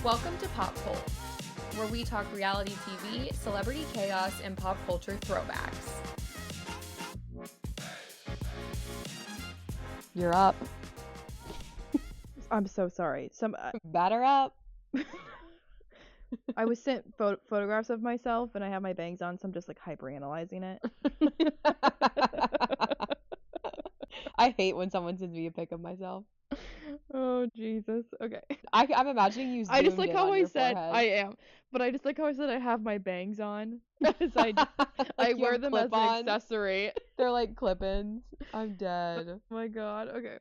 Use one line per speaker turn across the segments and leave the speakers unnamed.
Welcome to Pop Cult, where we talk reality TV, celebrity chaos, and pop culture throwbacks.
You're up.
I'm so sorry.
Batter up.
I was sent photographs of myself, and I have my bangs on, so I'm just like hyper-analyzing it.
I hate when someone sends me a pic of myself.
Oh Jesus. Okay.
I'm imagining you.
I just like how I said
forehead.
I am, but I just like how I said I have my bangs on because I
Like
wear them as an accessory.
They're like clip-ins. I'm dead.
Oh my god. Okay.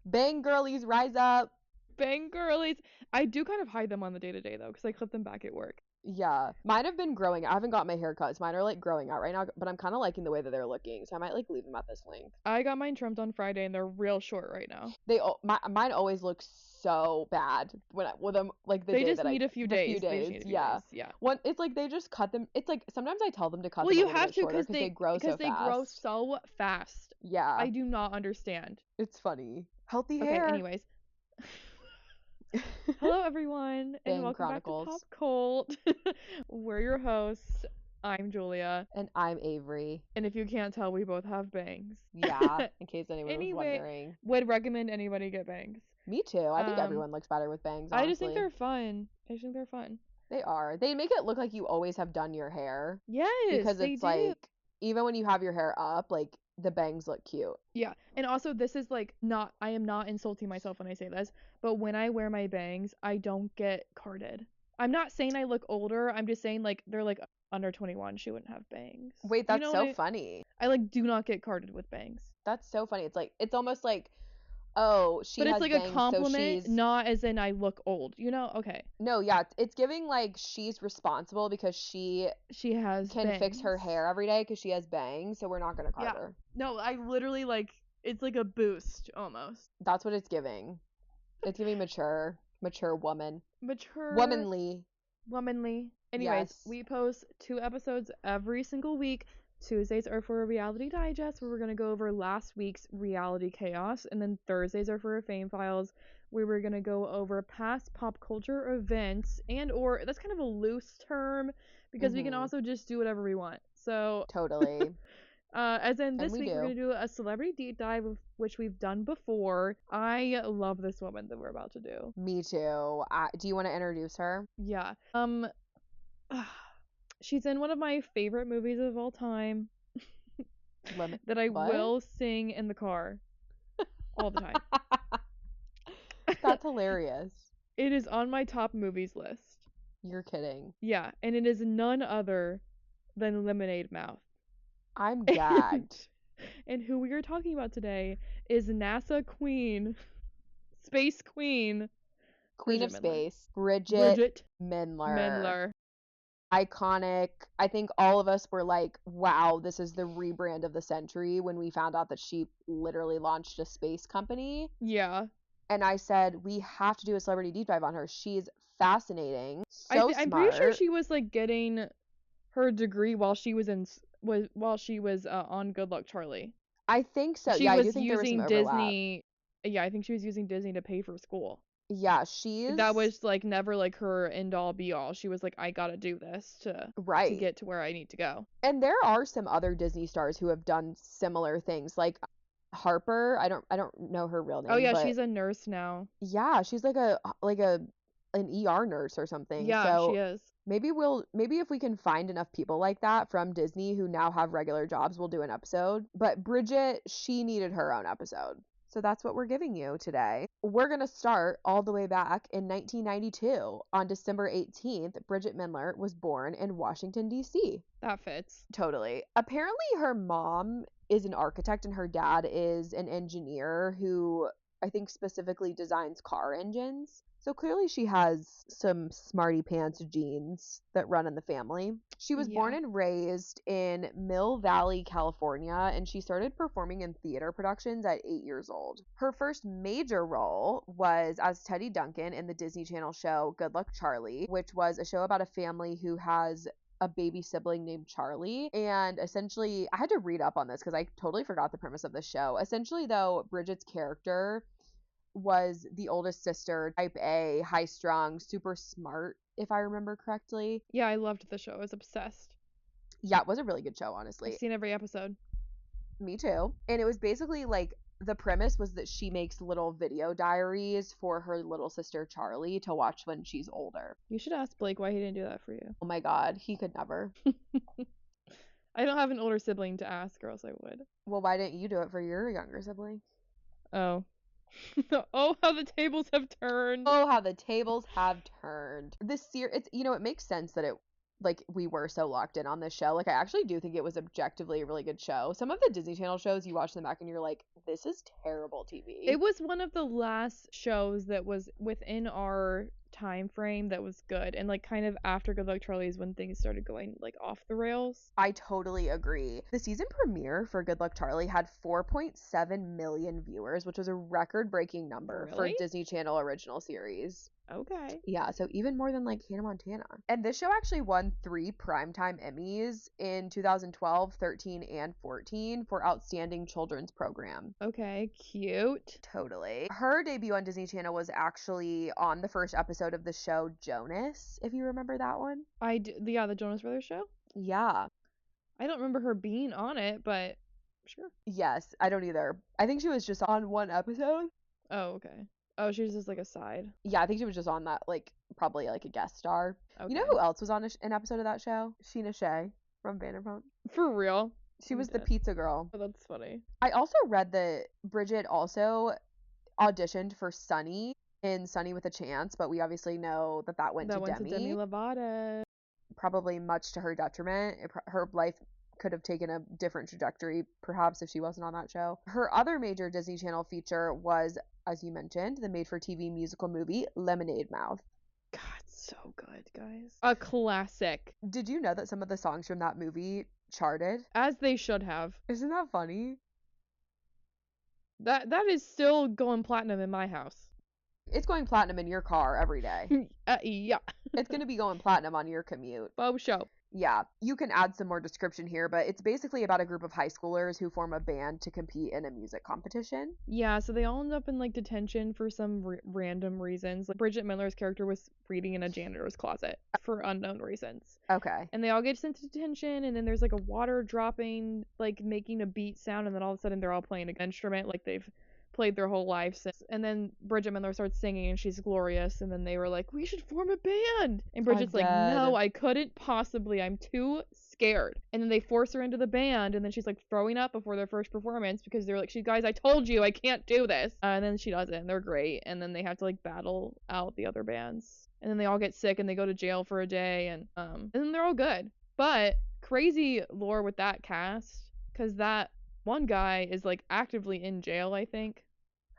Bang girlies, rise up.
Bang girlies. I do kind of hide them on the day-to-day though, because I clip them back at work.
Yeah, mine have been growing. I haven't got my hair cut, so mine are like growing out right now, but I'm kind of liking the way that they're looking, so I might like leave them at this length.
I got mine trimmed on Friday, and they're real short right now.
Mine always look so bad with them like
they just need a few days.
Yeah. It's like they just cut them. It's like sometimes I tell them to cut them.
Well, you
a little
have
bit
to
shorter
because they
grow
so fast.
Yeah.
I do not understand.
It's funny. Healthy
Okay,
hair.
anyways. Hello everyone, and welcome
Chronicles.
back to Pop Cult. We're your hosts. I'm Julia.
And I'm Avery.
And if you can't tell, we both have bangs.
Yeah, in case anyone was wondering.
Would recommend anybody get bangs.
Me too. I think everyone looks better with bangs, honestly.
I just think they're fun.
They are. They make it look like you always have done your hair.
Yes,
because it's like, even when you have your hair up, like, the bangs look cute.
Yeah, and also this is like I am not insulting myself when I say this, but when I wear my bangs, I don't get carded. I'm not saying I look older, I'm just saying like they're like under 21, she wouldn't have bangs.
Wait, that's so funny.
I like do not get carded with bangs.
That's so funny. It's like, it's almost like, oh, she has bangs. But it's like
a compliment, not as in I look old, you know? Okay.
No, yeah, it's giving like she's responsible because she
can
fix her hair every day because she has bangs, so we're not gonna card her.
No, I literally like, it's like a boost almost.
That's what it's giving. It's giving mature woman. Womanly.
Anyways, we post 2 episodes every single week. Tuesdays are for a reality digest, where we're going to go over last week's reality chaos, and then Thursdays are for a fame files, where we're going to go over past pop culture events, and or that's kind of a loose term because we can also just do whatever we want. So
totally.
As in this week, we're going to do a celebrity deep dive, which we've done before. I love this woman that we're about to do.
Me too. Do you want to introduce her?
Yeah. She's in one of my favorite movies of all time that I will sing in the car all the time.
That's hilarious.
It is on my top movies list.
You're kidding.
Yeah, and it is none other than Lemonade Mouth.
I'm gagged.
And who we are talking about today is NASA Queen, Space Queen.
Queen of Space, Bridgit Mendler. Iconic. I think all of us were like, wow, this is the rebrand of the century when we found out that she literally launched a space company.
Yeah.
And I said, we have to do a celebrity deep dive on her. She's fascinating. Smart.
I'm pretty sure she was like getting her degree while she was on Good Luck Charlie.
I think so.
I do think there was some overlap. Disney. Yeah, I think she was using Disney to pay for school.
Yeah, that
was like never like her end all be all. She was like, I gotta do this to get to where I need to go.
And there are some other Disney stars who have done similar things, like Harper. I don't know her real name.
Oh yeah, she's a nurse now.
Yeah, she's like an ER nurse or something.
Yeah,
so
she is.
Maybe if we can find enough people like that from Disney who now have regular jobs, we'll do an episode. But Bridgit, she needed her own episode. So that's what we're giving you today. We're going to start all the way back in 1992. On December 18th, Bridgit Mendler was born in Washington, D.C.
That fits.
Totally. Apparently her mom is an architect and her dad is an engineer who I think specifically designs car engines. So clearly she has some smarty pants genes that run in the family. She was born and raised in Mill Valley, California, and she started performing in theater productions at 8 years old. Her first major role was as Teddy Duncan in the Disney Channel show Good Luck Charlie, which was a show about a family who has a baby sibling named Charlie. And essentially, I had to read up on this because I totally forgot the premise of the show. Essentially, though, Bridget's character was the oldest sister, type A, high strung, super smart, if I remember correctly.
Yeah, I loved the show. I was obsessed.
Yeah, it was a really good show,
I've
honestly.
seen every episode.
Me too. And it was basically like the premise was that she makes little video diaries for her little sister Charlie to watch when she's older.
You should ask Blake why he didn't do that for you.
Oh my God, he could never.
I don't have an older sibling to ask, or else I would.
Well, why didn't you do it for your younger sibling?
Oh. Oh, how the tables have turned.
Oh, how the tables have turned. This it's it makes sense that it like we were so locked in on this show. Like I actually do think it was objectively a really good show. Some of the Disney Channel shows you watch them back and you're like, this is terrible TV.
It was one of the last shows that was within our time frame that was good, and like kind of after Good Luck Charlie is when things started going like off the rails.
I totally agree. The season premiere for Good Luck Charlie had 4.7 million viewers, which was a record-breaking number for
Really?
Disney Channel original series.
Okay.
Yeah, so even more than like Hannah Montana. And this show actually won 3 Primetime Emmys in 2012, 13, and 14 for Outstanding Children's Program.
Okay, cute.
Totally. Her debut on Disney Channel was actually on the first episode of the show Jonas, if you remember that one.
Yeah, the Jonas Brothers show?
Yeah.
I don't remember her being on it, but sure.
Yes, I don't either. I think she was just on one episode.
Oh, okay. Oh, she was just like a side.
Yeah, I think she was just on that, like, probably like a guest star.
Okay.
You know who else was on an episode of that show? Sheena Shea from Vanderpump.
For real?
She was the pizza girl.
Oh, that's funny.
I also read that Bridget also auditioned for Sunny in Sunny with a Chance, but we obviously know that went to Demi.
To Demi Lovato.
Probably much to her detriment. Her life could have taken a different trajectory, perhaps, if she wasn't on that show. Her other major Disney Channel feature was, as you mentioned, the made-for-TV musical movie Lemonade Mouth.
God, so good, guys. A classic.
Did you know that some of the songs from that movie charted?
As they should have.
Isn't that funny?
That is still going platinum in my house.
It's going platinum in your car every day.
Yeah.
It's going to be going platinum on your commute.
Bob show.
Yeah, you can add some more description here, but it's basically about a group of high schoolers who form a band to compete in a music competition.
Yeah, so they all end up in like detention for some random reasons. Like Bridgit Mendler's character was reading in a janitor's closet for unknown reasons.
Okay.
And they all get sent to detention, and then there's like a water dropping, like making a beat sound, and then all of a sudden they're all playing an instrument like they've played their whole life since. And then Bridgit Mendler starts singing and she's glorious, and then they were like, we should form a band, and Bridget's like, no, I couldn't possibly, I'm too scared. And then they force her into the band, and then she's like throwing up before their first performance because they're like, guys, I told you I can't do this. And then she does it, and they're great, and then they have to like battle out the other bands, and then they all get sick and they go to jail for a day, and then they're all good. But crazy lore with that cast, because that one guy is like actively in jail, I think.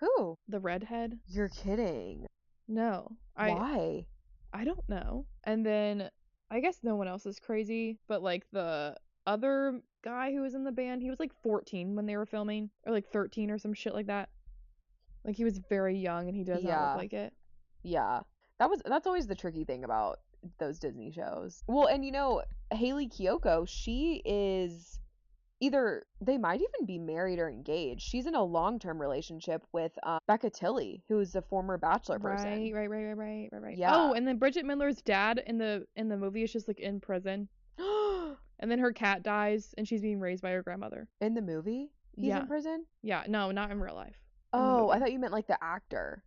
Who?
The redhead.
You're kidding.
No.
Why?
I don't know. And then I guess no one else is crazy, but like the other guy who was in the band, he was like 14 when they were filming, or like 13 or some shit like that. Like he was very young, and he does not look like it.
Yeah. That's always the tricky thing about those Disney shows. Well, and Hayley Kiyoko, she is either, they might even be married or engaged. She's in a long-term relationship with Becca Tilley, who's a former Bachelor person.
Right.
Yeah.
Oh, and then Bridgit Mendler's dad in the movie is just like in prison. And then her cat dies, and she's being raised by her grandmother.
In the movie? He's in prison?
Yeah, no, not in real life.
Oh, I thought you meant like the actor.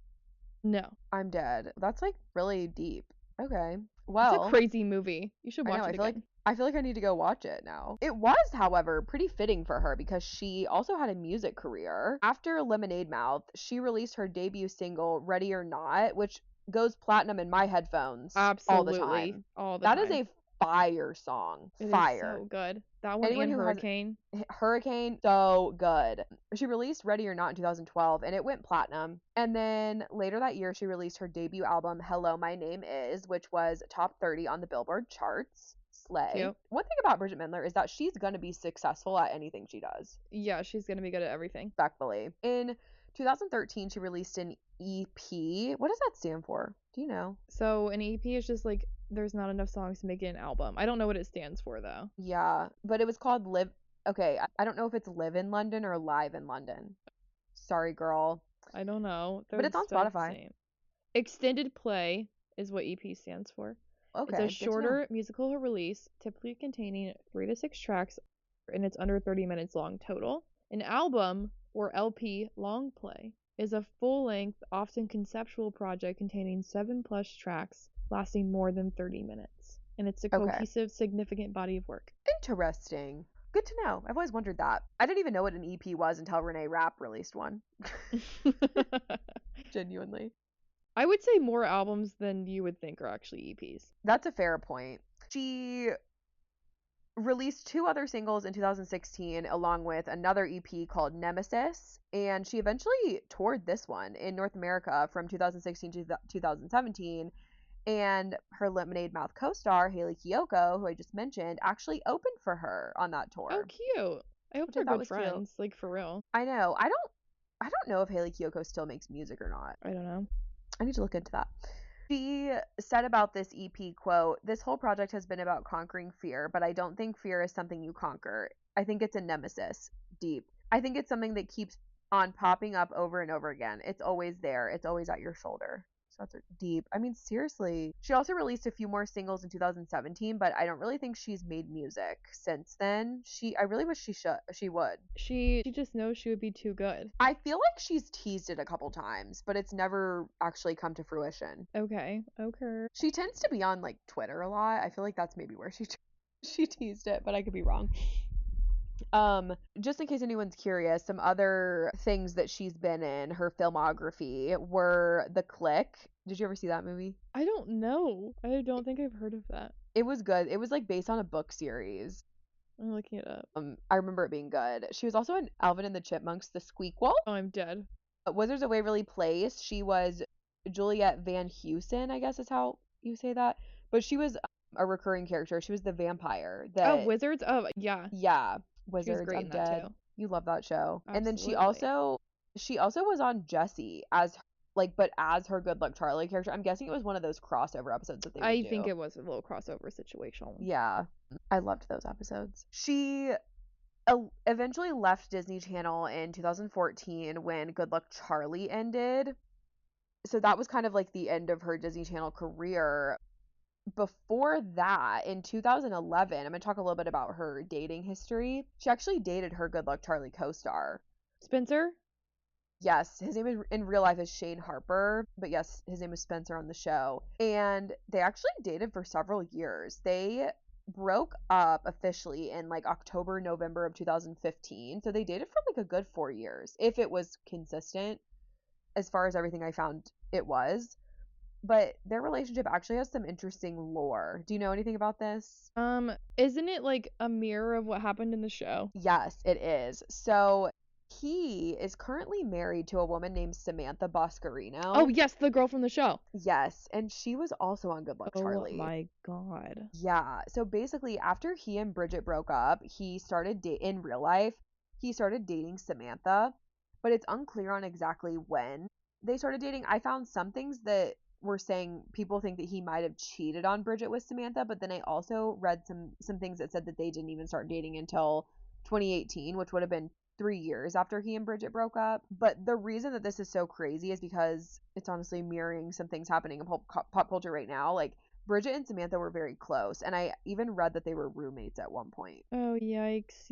No.
I'm dead. That's like really deep. Okay. Well,
it's a crazy movie. You should watch it again.
I feel like I need to go watch it now. It was, however, pretty fitting for her because she also had a music career. After Lemonade Mouth, she released her debut single, Ready or Not, which goes platinum in my headphones
Absolutely.
all the time.
All the
time.
That
is a fire song.
It
fire.
Is so good. That one and Hurricane.
Hurricane, so good. She released Ready or Not in 2012, and it went platinum. And then later that year, she released her debut album, Hello, My Name Is, which was top 30 on the Billboard charts. Slay.
Cute.
One thing about Bridgit Mendler is that she's going to be successful at anything she does.
Yeah, she's going to be good at everything.
Respectfully. In 2013, she released an EP. What does that stand for? Do you know?
So an EP is just like, there's not enough songs to make it an album. I don't know what it stands for, though.
Yeah, but it was called Live. Okay, I don't know if it's Live in London or Live in London. Sorry, girl.
I don't know.
But it's on
Spelled the
Spotify.
same. Extended play is what EP stands for.
Okay,
it's a
good to know.
shorter musical release, typically containing 3 to 6 tracks, and it's under 30 minutes long total. An album, or LP long play, is a full-length, often conceptual project containing 7+ tracks, lasting more than 30 minutes. And it's a
Okay.
cohesive, significant body of work.
Interesting. Good to know. I've always wondered that. I didn't even know what an EP was until Renee Rapp released one. Genuinely.
I would say more albums than you would think are actually EPs.
That's a fair point. She released 2 other singles in 2016 along with another EP called Nemesis, and she eventually toured this one in North America from 2016 to 2017, and her Lemonade Mouth co-star Hayley Kiyoko, who I just mentioned, actually opened for her on that tour.
Oh, cute. I hope they're good friends, like for real.
I know. I don't know if Hayley Kiyoko still makes music or not.
I don't know.
I need to look into that. She said about this EP, quote, "This whole project has been about conquering fear, but I don't think fear is something you conquer. I think it's a nemesis. Deep. I think it's something that keeps on popping up over and over again. It's always there. It's always at your shoulder." So that's deep. I mean, seriously. She also released a few more singles in 2017, but I don't really think she's made music since then. I really wish she would.
She just knows she would be too good.
I feel like she's teased it a couple times, but it's never actually come to fruition.
Okay.
She tends to be on like Twitter a lot. I feel like that's maybe where she teased it, but I could be wrong. Just in case anyone's curious, some other things that she's been in her filmography were The Click. Did you ever see that movie?
I don't know. I don't think I've heard of that.
It was good. It was like based on a book series.
I'm looking it up.
I remember it being good. She was also in Alvin and the Chipmunks, The Squeakquel.
Oh, I'm dead.
Wizards of Waverly Place. She was Juliet Van Heusen, I guess is how you say that. But she was a recurring character. She was the vampire.
Wizards? Oh, yeah.
Yeah. Wizards.
She was great in that
Dead.
too.
You love that show.
Absolutely.
And then she also was on Jessie as her Good Luck Charlie character. I'm guessing it was one of those crossover episodes that they would do.
I think it was a little crossover situation.
Yeah. I loved those episodes. She eventually left Disney Channel in 2014 when Good Luck Charlie ended. So that was kind of like the end of her Disney Channel career. Before that, in 2011, I'm going to talk a little bit about her dating history. She actually dated her Good Luck Charlie co-star.
Spencer?
Yes, his name in real life is Shane Harper, but yes, his name is Spencer on the show. And they actually dated for several years. They broke up officially in like October, November of 2015. So they dated for like a good 4 years, if it was consistent. As far as everything I found, it was. But their relationship actually has some interesting lore. Do you know anything about this?
Isn't it like a mirror of what happened in the show?
Yes, it is. So he is currently married to a woman named Samantha Boscarino.
Oh, yes, the girl from the show.
Yes, and she was also on Good Luck Charlie.
Oh my god.
Yeah, so basically after he and Bridget broke up, he started in real life, he started dating Samantha, but it's unclear on exactly when they started dating. I found some things that were saying people think that he might have cheated on Bridget with Samantha, but then I also read some things that said that they didn't even start dating until 2018, which would have been 3 years after he and Bridget broke up. But the reason that this is so crazy is because it's honestly mirroring some things happening in pop culture right now. Like, Bridget and Samantha were very close, and I even read that they were roommates at one point.
Oh, yikes.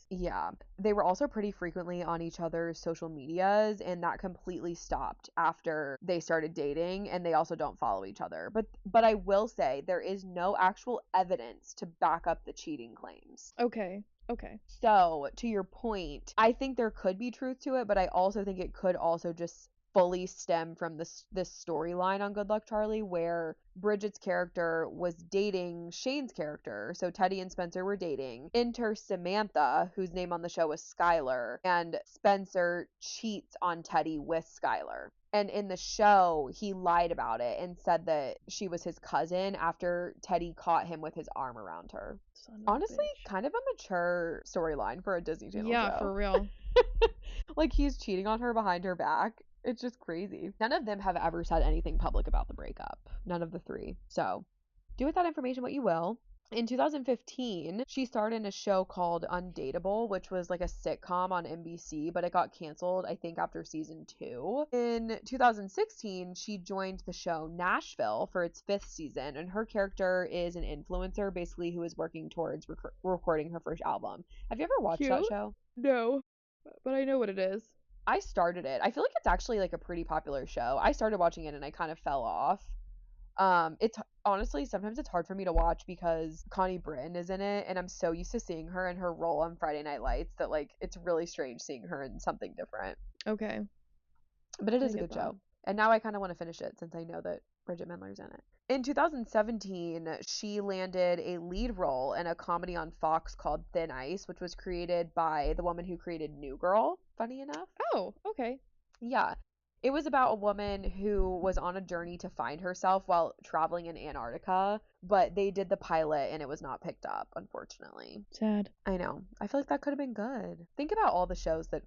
Yeah. They were also pretty frequently on each other's social medias, and that completely stopped after they started dating, and they also don't follow each other. But I will say there is no actual evidence to back up the cheating claims.
Okay.
So, to your point, I think there could be truth to it, but I also think it could also just fully stem from this storyline on Good Luck Charlie, where Bridget's character was dating Shane's character. So Teddy and Spencer were dating. Enter Samantha, whose name on the show was Skylar, and Spencer cheats on Teddy with Skylar. And in the show, he lied about it and said that she was his cousin after Teddy caught him with his arm around her. Honestly, kind of a mature storyline for a Disney Channel show.
Yeah, for real.
Like, he's cheating on her behind her back. It's just crazy. None of them have ever said anything public about the breakup. None of the 3. So, do with that information what you will. In 2015, she starred in a show called Undateable, which was like a sitcom on NBC, but it got canceled, I think, after season 2. In 2016, she joined the show Nashville for its 5th season, and her character is an influencer, basically, who is working towards recording her first album. Have you ever watched that show?
No, but I know what it is.
I started it. I feel like it's actually like a pretty popular show. I started watching it and I kind of fell off. It's honestly, sometimes it's hard for me to watch because Connie Britton is in it, and I'm so used to seeing her in her role on Friday Night Lights that like it's really strange seeing her in something different.
Okay.
But it is a good show. And now I kind of want to finish it since I know that Bridgit Mendler's in it. In 2017, she landed a lead role in a comedy on Fox called Thin Ice, which was created by the woman who created New Girl, funny enough.
Oh, okay.
Yeah. It was about a woman who was on a journey to find herself while traveling in Antarctica, but they did the pilot and it was not picked up, unfortunately.
Sad.
I know. I feel like that could have been good. Think about all the shows that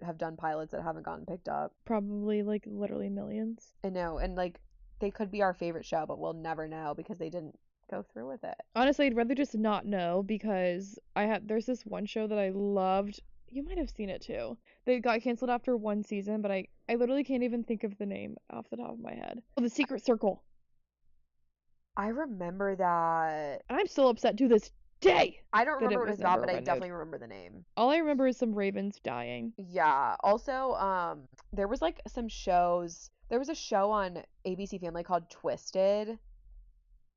have done pilots that haven't gotten picked up.
Probably like literally millions.
I know. And like they could be our favorite show, but we'll never know because they didn't go through with it.
Honestly, I'd rather just not know because there's this one show that I loved. You might have seen it too. They got canceled after 1 season, but I literally can't even think of the name off the top of my head. Oh, The Secret Circle.
I remember that.
And I'm still upset to this day.
I don't remember what it's about, but I definitely remember the name.
All I remember is some ravens dying.
Yeah. Also, there was like some shows. There was a show on ABC Family called Twisted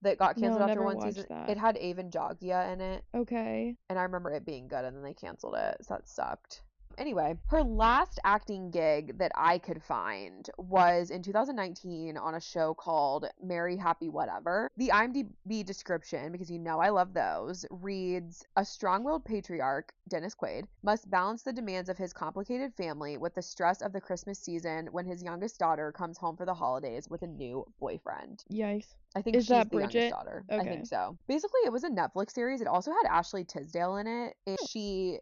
that got canceled after 1 season. It had Avon Jogia in it.
Okay.
And I remember it being good, and then they canceled it, so that sucked. Anyway, her last acting gig that I could find was in 2019 on a show called Merry Happy Whatever. The IMDb description, because you know I love those, reads, a strong-willed patriarch, Dennis Quaid, must balance the demands of his complicated family with the stress of the Christmas season when his youngest daughter comes home for the holidays with a new boyfriend.
Yikes.
I think she's the youngest daughter.
Okay.
I think so. Basically, it was a Netflix series. It also had Ashley Tisdale in it. And she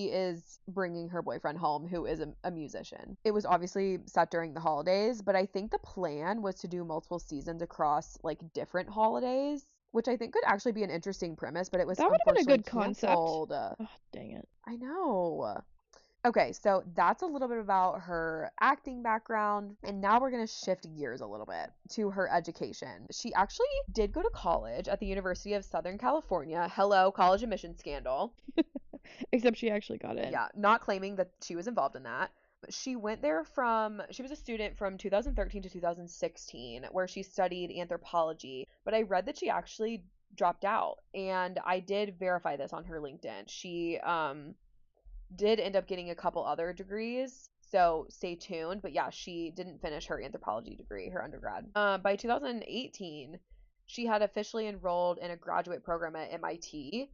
is bringing her boyfriend home, who is a musician. It was obviously set during the holidays, but I think the plan was to do multiple seasons across like different holidays, which I think could actually be an interesting premise, but it was
that would have been a good
canceled.
Oh, dang it.
I know. Okay, so that's a little bit about her acting background, and now we're going to shift gears a little bit to her education. She actually did go to college at the University of Southern California. Hello, college admission scandal.
Except she actually got in.
Yeah, not claiming that she was involved in that. She went there she was a student from 2013 to 2016, where she studied anthropology, but I read that she actually dropped out, and I did verify this on her LinkedIn. She, did end up getting a couple other degrees, so stay tuned. But yeah, she didn't finish her anthropology degree, her undergrad. By 2018, she had officially enrolled in a graduate program at MIT,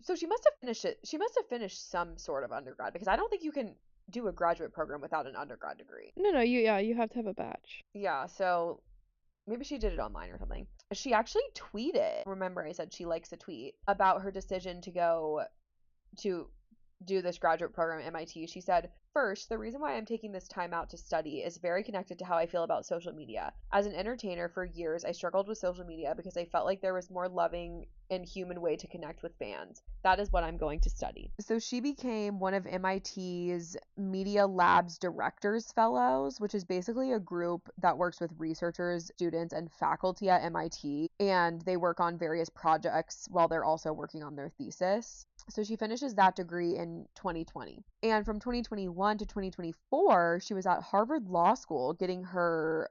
so she must have finished it. She must have finished some sort of undergrad, because I don't think you can do a graduate program without an undergrad degree.
No, you have to have a batch.
Yeah, so maybe she did it online or something. She actually tweeted, remember I said she likes to tweet, about her decision to go to do this graduate program at MIT. She said, first, the reason why I'm taking this time out to study is very connected to how I feel about social media. As an entertainer for years, I struggled with social media because I felt like there was more loving and human way to connect with fans. That is what I'm going to study. So she became one of MIT's Media Labs Directors Fellows, which is basically a group that works with researchers, students, and faculty at MIT, and they work on various projects while they're also working on their thesis. So she finishes that degree in 2020. And from 2021 to 2024, she was at Harvard Law School getting her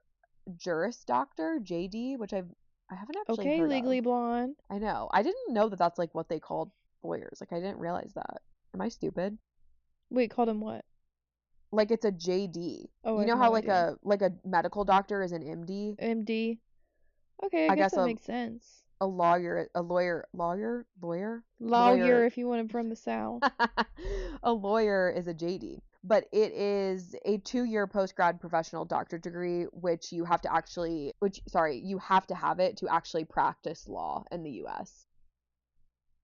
Juris Doctor, JD, which I haven't actually heard of.
Okay, Legally Blonde.
I know. I didn't know that that's like what they called lawyers. Like, I didn't realize that. Am I stupid?
Wait, called him what?
Like, it's a JD.
Oh,
you know how like a medical doctor is an MD?
MD. Okay, I guess that makes sense.
A lawyer,
if you want it from the South.
A lawyer is a JD, but it is a 2-year post-grad professional doctorate degree, which you have to have it to actually practice law in the U.S.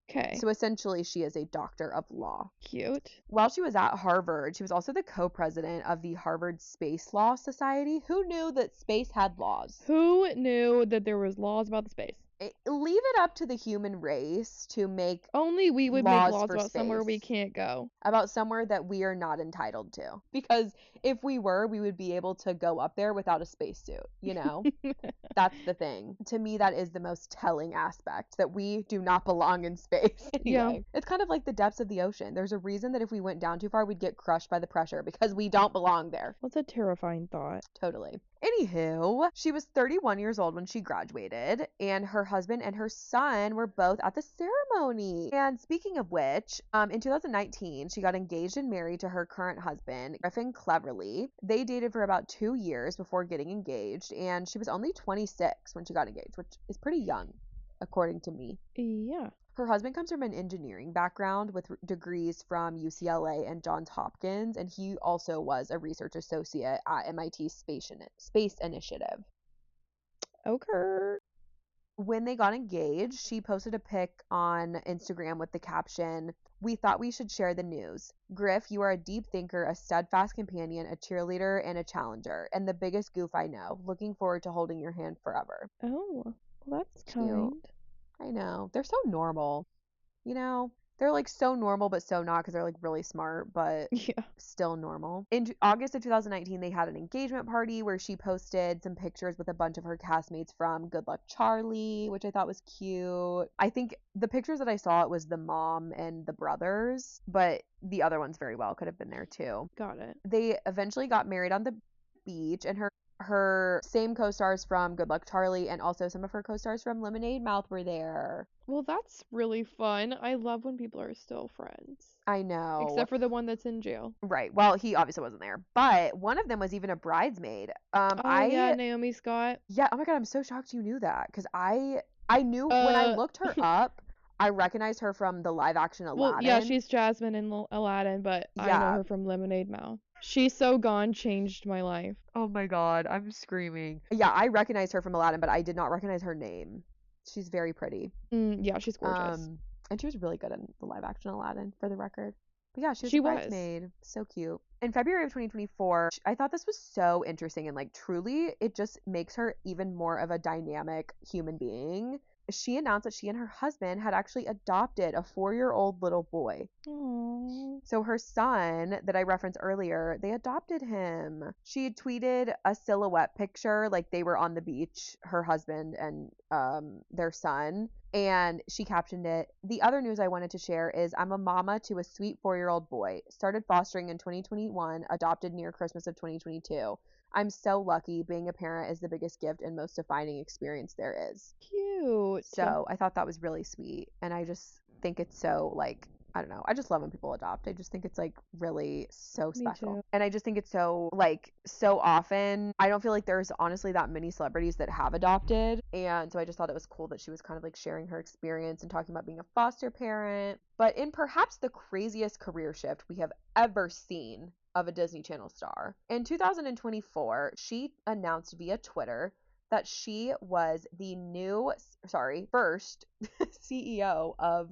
Okay.
So essentially, she is a doctor of law.
Cute.
While she was at Harvard, she was also the co-president of the Harvard Space Law Society. Who knew that space had laws?
Who knew that there was laws about the space?
leave it up to the human race to make
only we would make laws about somewhere we can't go.
About somewhere that we are not entitled to. Because if we were, we would be able to go up there without a spacesuit, you know? That's the thing. To me, that is the most telling aspect, that we do not belong in space. Anyway, it's kind of like the depths of the ocean. There's a reason that if we went down too far, we'd get crushed by the pressure because we don't belong there.
What's a terrifying thought?
Totally. Anywho, she was 31 years old when she graduated, and her husband and her son were both at the ceremony. And speaking of which, in 2019, she got engaged and married to her current husband, Griffin Cleverly. They dated for about 2 years before getting engaged, and she was only 26 when she got engaged, which is pretty young, according to me.
Yeah.
Her husband comes from an engineering background with degrees from UCLA and Johns Hopkins, and he also was a research associate at MIT's Space Initiative.
Okay.
When they got engaged, she posted a pic on Instagram with the caption, "We thought we should share the news. Griff, you are a deep thinker, a steadfast companion, a cheerleader, and a challenger, and the biggest goof I know. Looking forward to holding your hand forever."
Oh, well, that's
Cute.
kind.
I know. They're so normal. You know, they're like so normal, but so not, because they're like really smart, but still normal. In August of 2019, they had an engagement party where she posted some pictures with a bunch of her castmates from Good Luck Charlie, which I thought was cute. I think the pictures that I saw, it was the mom and the brothers, but the other ones very well could have been there too.
Got it.
They eventually got married on the beach, and her same co-stars from Good Luck Charlie and also some of her co-stars from Lemonade Mouth were there.
Well, that's really fun. I love when people are still friends.
I know.
Except for the one that's in jail.
Right. Well, he obviously wasn't there, but one of them was even a bridesmaid.
Yeah, Naomi Scott.
Yeah. Oh my God, I'm so shocked you knew that, because I knew when I looked her up, I recognized her from the live action Aladdin.
Well, yeah, she's Jasmine in Aladdin, but I know her from Lemonade Mouth. She's So Gone changed my life.
Oh my God, I'm screaming. Yeah, I recognized her from Aladdin, but I did not recognize her name. She's very pretty.
Yeah, she's gorgeous.
And she was really good in the live action Aladdin, for the record. But yeah, she was a bridesmaid. So cute. In February of 2024, I thought this was so interesting, and like truly, it just makes her even more of a dynamic human being. She announced that she and her husband had actually adopted a 4-year-old little boy.
Aww.
So her son that I referenced earlier, they adopted him. She had tweeted a silhouette picture, like they were on the beach, her husband and their son, and she captioned it, "The other news I wanted to share is I'm a mama to a sweet 4-year-old boy. Started fostering in 2021, adopted near Christmas of 2022. I'm so lucky. Being a parent is the biggest gift and most defining experience there is."
Cute.
So I thought that was really sweet. And I just think it's so, like, I don't know. I just love when people adopt. I just think it's like really so special. And I just think it's so, like, so often. I don't feel like there's honestly that many celebrities that have adopted. And so I just thought it was cool that she was kind of like sharing her experience and talking about being a foster parent. But in perhaps the craziest career shift we have ever seen of a Disney Channel star, in 2024, she announced via Twitter that she was the first CEO of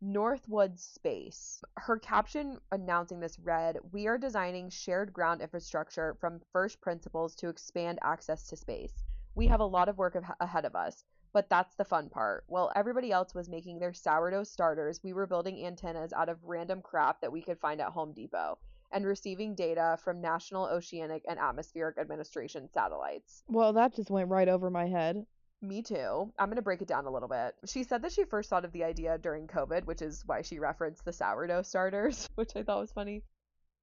Northwood Space. Her caption announcing this read, "We are designing shared ground infrastructure from first principles to expand access to space. We have a lot of work ahead of us, but that's the fun part. While everybody else was making their sourdough starters, we were building antennas out of random crap that we could find at Home Depot and receiving data from National Oceanic and Atmospheric Administration satellites."
Well, that just went right over my head.
Me too. I'm going to break it down a little bit. She said that she first thought of the idea during COVID, which is why she referenced the sourdough starters, which I thought was funny.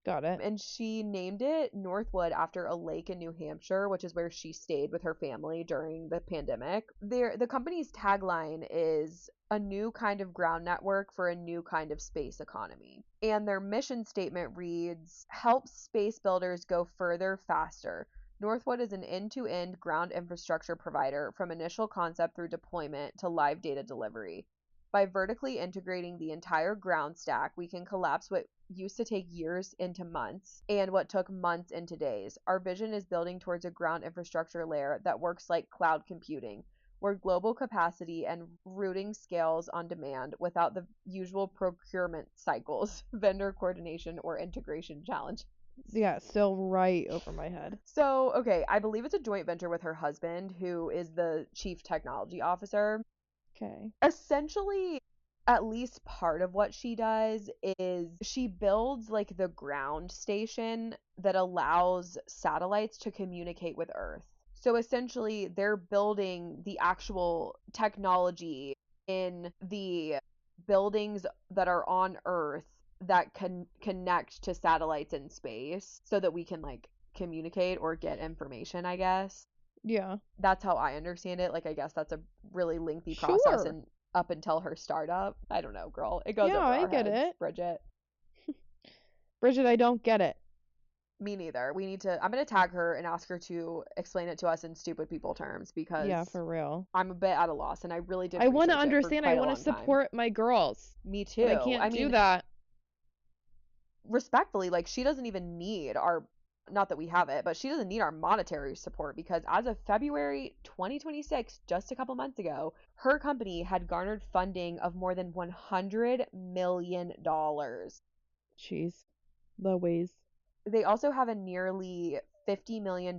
Got it.
And she named it Northwood after a lake in New Hampshire, which is where she stayed with her family during the pandemic. The company's tagline is "A new kind of ground network for a new kind of space economy." And their mission statement reads, "Help space builders go further, faster. Northwood is an end-to-end ground infrastructure provider from initial concept through deployment to live data delivery. By vertically integrating the entire ground stack, we can collapse what used to take years into months and what took months into days. Our vision is building towards a ground infrastructure layer that works like cloud computing, where global capacity and routing scales on demand without the usual procurement cycles, vendor coordination, or integration challenges."
Yeah, still right over my head.
So, okay, I believe it's a joint venture with her husband, who is the chief technology officer.
Okay.
Essentially, at least part of what she does is she builds like the ground station that allows satellites to communicate with Earth. So essentially, they're building the actual technology in the buildings that are on Earth that can connect to satellites in space so that we can like communicate or get information, I guess.
Yeah.
That's how I understand it. Like, I guess that's a really lengthy process
Sure.
and up until her startup. I don't know, girl. It goes
Yeah,
over
I
our
get
heads,
it.
Bridget.
Bridget, I don't get it.
Me neither. I'm going to tag her and ask her to explain it to us in stupid people terms
Yeah,
because
for real.
I'm a bit at a loss and I really did
I want to
research it for
understand. I
quite a
want to
long time.
support my girls.
Me
But I
too.
can't
I
do
mean,
that.
respectfully, like she doesn't even need our, not that we have it, but she doesn't need our monetary support because as of February 2026, just a couple months ago, her company had garnered funding of more than $100 million.
Jeez. Louise.
They also have a nearly $50 million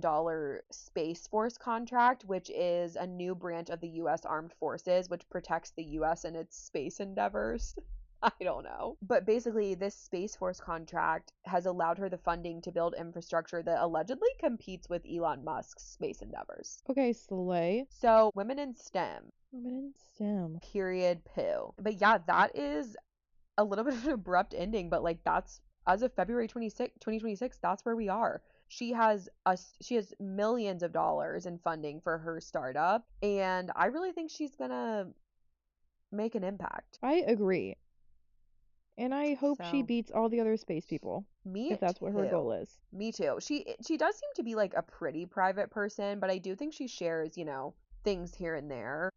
Space Force contract, which is a new branch of the U.S. Armed Forces, which protects the U.S. and its space endeavors. I don't know. But basically, this Space Force contract has allowed her the funding to build infrastructure that allegedly competes with Elon Musk's space endeavors.
Okay, slay.
So, women in STEM.
Women in STEM.
Period. Poo. But yeah, that is a little bit of an abrupt ending, but like that's as of February 26, 2026, that's where we are. She has millions of dollars in funding for her startup, and I really think she's gonna make an impact.
I agree. And I hope she
So,
beats all the other space people.
me
If that's what her goal
too.
is.
Me too. She does seem to be like a pretty private person, but I do think she shares, things here and there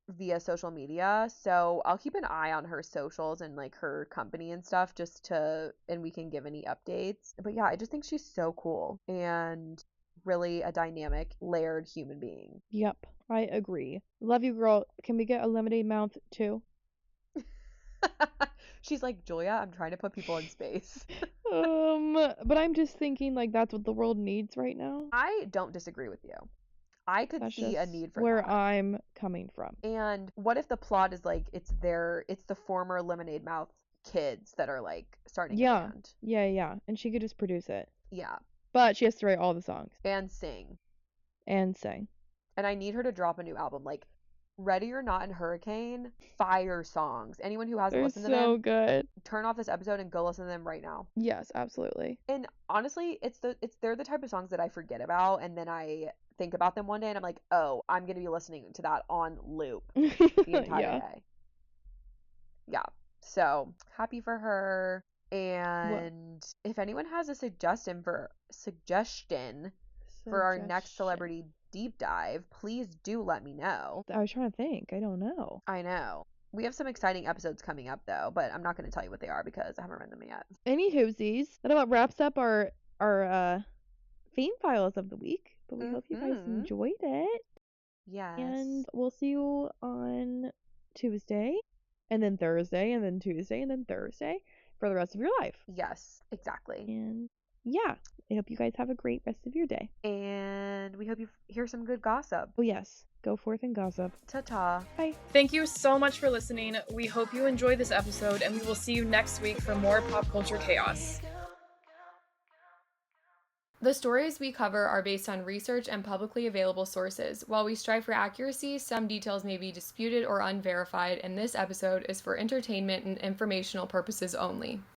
via social media. So I'll keep an eye on her socials and like her company and stuff and we can give any updates. But yeah, I just think she's so cool and really a dynamic, layered human being.
Yep, I agree. Love you, girl. Can we get a lemonade mouth too?
She's like, Julia, I'm trying to put people in space.
But I'm just thinking like that's what the world needs right now.
I don't disagree with you. I could
That's
see
just
a need for
where
that.
I'm coming from.
And what if the plot is like it's the former Lemonade Mouth kids that are like starting a
Yeah,
band?
yeah. And she could just produce it.
Yeah,
But she has to write all the songs
and sing.
and sing.
And I need her to drop a new album. Like Ready or Not and Hurricane, fire songs. Anyone who hasn't
They're
listened to
so
them,
good.
turn off this episode and go listen to them right now.
Yes, absolutely.
And honestly, they're the type of songs that I forget about and then I think about them one day and I'm like, "Oh, I'm going to be listening to that on loop the entire
Yeah.
day." Yeah. So, happy for her.
What?
And if anyone has a suggestion for our next
Suggestion.
celebrity deep dive, please do let me know.
I was trying to think. I don't know.
I know. We have some exciting episodes coming up though, but I'm not going to tell you what they are because I haven't read them yet.
Any hoosies. That about wraps up our theme files of the week. But we hope you guys enjoyed it.
Yes.
And we'll see you on Tuesday, and then Thursday, and then Tuesday, and then Thursday for the rest of your life.
Yes, exactly.
And yeah, I hope you guys have a great rest of your day.
And we hope you hear some good gossip.
Oh, yes. Go forth and gossip.
Ta-ta.
Bye.
Thank you so much for listening. We hope you enjoyed this episode, and we will see you next week for more pop culture chaos. The stories we cover are based on research and publicly available sources. While we strive for accuracy, some details may be disputed or unverified, and this episode is for entertainment and informational purposes only.